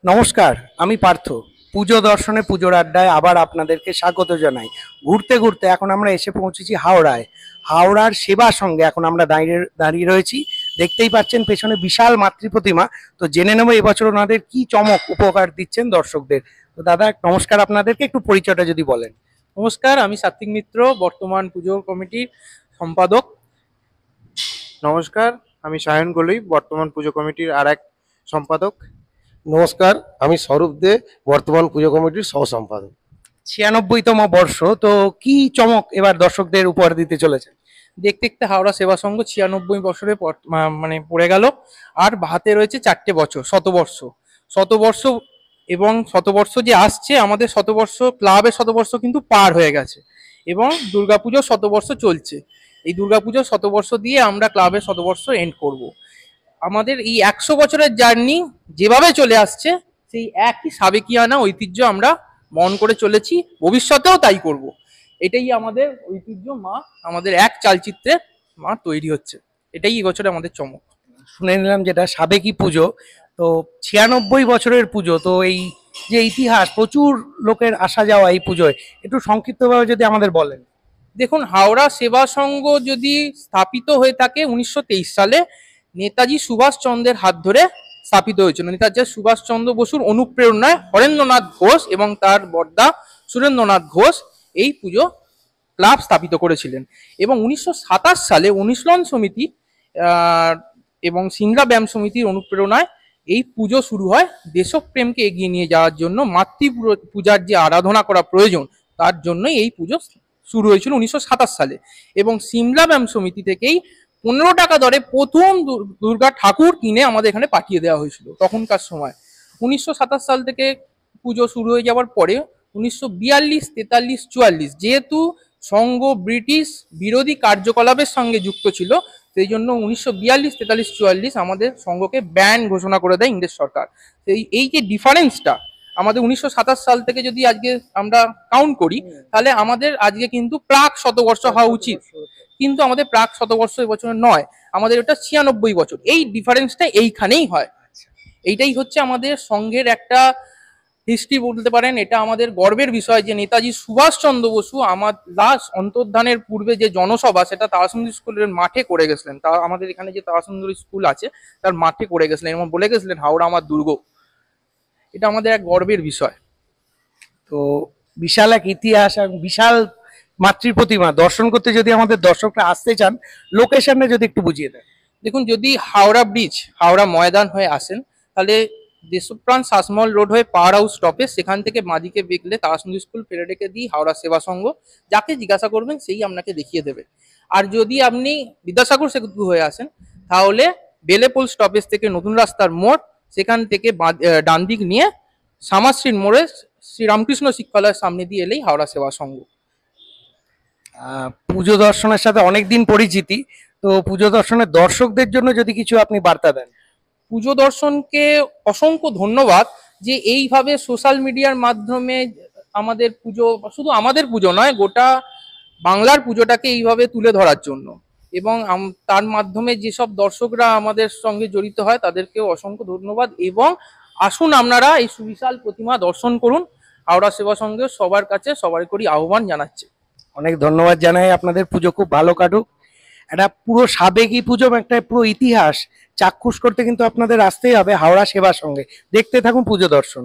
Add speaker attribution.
Speaker 1: নমস্কার, আমি পার্থ। পুজো দর্শনে পুজোর আড্ডায় আবার আপনাদেরকে স্বাগত জানাই। ঘুরতে ঘুরতে এখন আমরা এসে পৌঁছেছি হাওড়ায়। হাওড়ার সেবা সঙ্গে এখন আমরা দাঁড়িয়ে দাঁড়িয়ে রয়েছি। দেখতেই পাচ্ছেন পেছনে বিশাল মাতৃ প্রতিমা। তো জেনে নেবো এবছর ওনাদের কি চমক উপহার দিচ্ছেন দর্শকদের। তো দাদা নমস্কার, আপনাদেরকে একটু পরিচয়টা যদি বলেন।
Speaker 2: নমস্কার, আমি সাত্বিক মিত্র, বর্তমান পুজো কমিটির সম্পাদক।
Speaker 3: নমস্কার, আমি সায়ন গলুই, বর্তমান পুজো কমিটির আর এক সম্পাদক।
Speaker 4: নমস্কার, আমি স্বরূপ দে, বর্তমান পুজো কমিটির সহ সম্পাদক।
Speaker 1: 96তম বর্ষ, তো কি চমক এবার দর্শকদের উপহার দিতে চলেছে?
Speaker 2: দেখতে দেখতে হাওড়া সেবা সংঘ 96 বছরে মানে পড়ে গেল। আর হাতে রয়েছে 4টে বছর, শতবর্ষ। শতবর্ষ এবং শতবর্ষ যে আসছে, আমাদের শতবর্ষ ক্লাবের শতবর্ষ কিন্তু পার হয়ে গেছে এবং দুর্গাপুজোর শতবর্ষ চলছে। এই দুর্গাপুজোর শতবর্ষ দিয়ে আমরা ক্লাবের শতবর্ষ এন্ড করব। আমাদের এই 100 বছরের জার্নি যেভাবে চলে আসছে, সেই একই সাবেকিয়ানা ঐতিহ্য আমরা বহন করে চলেছি, ভবিষ্যতেও তাই করব। এটাই আমাদের ঐতিহ্য, মা আমাদের এক চালচিত্রে মা তৈরি হচ্ছে। এটাই এই বছরে আমাদের চমক।
Speaker 1: শুনে নিলাম যেটা সাবেকি পুজো, তো 96 বছরের পুজো, তো এই যে ইতিহাস, প্রচুর লোকের আসা যাওয়া এই পুজোয়, একটু সংক্ষিপ্তভাবে যদি আমাদের বলেন।
Speaker 2: দেখুন, হাওড়া সেবা সংঘ যদি স্থাপিত হয়ে থাকে 1923 সালে, নেতাজি সুভাষচন্দ্রের হাত ধরে স্থাপিত হয়েছিল। নেতাজি সুভাষচন্দ্র বসুর অনুপ্রেরণায় হরেন্দ্রনাথ ঘোষ এবং তার বড়দা সুরেন্দ্রনাথ ঘোষ এই পুজো ক্লাব স্থাপিত করেছিলেন। এবং 1927 সালে অনুশীলন সমিতি এবং সিংড়া ব্যায়াম সমিতির অনুপ্রেরণায় এই পুজো শুরু হয়। দেশপ্রেমকে এগিয়ে নিয়ে যাওয়ার জন্য, মাতৃ পূজার যে আরাধনা করা প্রয়োজন, তার জন্যই এই পুজো শুরু হয়েছিল 1927 সালে। এবং সিমলা ব্যায়াম সমিতি থেকেই 15 টাকা দরে প্রথম দুর্গা ঠাকুর কিনে আমাদের এখানে পাঠিয়ে দেওয়া হয়েছিল তখনকার সময়। 1927 সাল থেকে পুজো শুরু হয়ে যাওয়ার পরে 1942, 43, 44 যেহেতু সংঘ ব্রিটিশ বিরোধী কার্যকলাপের সঙ্গে যুক্ত ছিল, সেই জন্য 1942, 43, 44 আমাদের সংঘকে ব্যান ঘোষণা করে দেয় ইংরেজ সরকার। এই যে ডিফারেন্সটা আমাদের 1927 সাল থেকে যদি আজকে আমরা কাউন্ট করি, তাহলে আমাদের আজকে কিন্তু প্রাক শতবর্ষ হওয়া উচিত, কিন্তু আমাদের প্রাক শতবর্ষ এবছর নয়, আমাদের ওটা 96 বছর। এই ডিফারেন্সটা এইখানেই হয়। এইটাই হচ্ছে আমাদের সংঘের একটা হিস্ট্রি বলতে পারেন। এটা আমাদের গর্বের বিষয় যে নেতাজি সুভাষচন্দ্র বসু আমার লাস্ট অন্তর্ধানের পূর্বে যে জনসভা, সেটা তারাসুন্দরী স্কুলের মাঠে করে গেছিলেন। তা আমাদের এখানে যে তারাসুন্দরী স্কুল আছে তার মাঠে করে গেছিলেন এবং বলে গেছিলেন হাওড়া আমার দুর্গ। এটা আমাদের এক গর্বের বিষয়।
Speaker 1: তো বিশাল এক ইতিহাস এবং বিশাল মাতৃ প্রতিমা দর্শন করতে যদি আমাদের দর্শকরা আসতে চান, লোকেশনে যদি একটু বুঝিয়ে দেন।
Speaker 2: দেখুন, যদি হাওড়া ব্রিজ, হাওড়া ময়দান হয়ে আসেন, তাহলে দেশপ্রাণ শাসমল রোড হয়ে পাওয়ার হাউস স্টপেজ, সেখান থেকে বাঁদিকে বেঁকলে তারাসুন্দরী স্কুল ফেলে রেখে দিই হাওড়া সেবা সংঘ। যাকে জিজ্ঞাসা করবেন সেই আপনাকে দেখিয়ে দেবে। আর যদি আপনি বিদ্যাসাগর সেতু হয়ে আসেন, তাহলে বেলেপোল স্টপেজ থেকে নতুন রাস্তার মোড়, সেখান থেকে ডান দিক নিয়ে শ্যামাশ্রীর মোড়ে শ্রীরামকৃষ্ণ শিক্ষালয়ের সামনে দিয়ে এলেই হাওড়া সেবা সংঘ।
Speaker 1: পুজো দর্শনের সাথে অনেকদিন পরিচিতি, তো পুজো দর্শনের দর্শকদের জন্য যদি কিছু আপনি বার্তা দেন।
Speaker 2: পুজো দর্শনকে অসংখ্য ধন্যবাদ যে এইভাবে সোশ্যাল মিডিয়ার মাধ্যমে আমাদের পুজো, শুধু আমাদের পুজো নয়, গোটা বাংলার পুজোটাকে এইভাবে তুলে ধরার জন্য। এবং তার মাধ্যমে যেসব দর্শকরা আমাদের সঙ্গে জড়িত হয় তাদেরকেও অসংখ্য ধন্যবাদ। এবং আসুন আপনারা এই সুবিশাল প্রতিমা দর্শন করুন। হাওড়া সেবা সংঘ সবার কাছে সবার করি আহ্বান জানাচ্ছে।
Speaker 1: অনেক ধন্যবাদ জানাই আপনাদের। পুজো খুব ভালো কাটুক। একটা পুরো সাবেকি পুজো, একটা পুরো ইতিহাস চাক্ষুষ করতে কিন্তু আপনাদের আসতেই হবে হাওড়া সেবার সঙ্গে। দেখতে থাকুন পুজো দর্শন।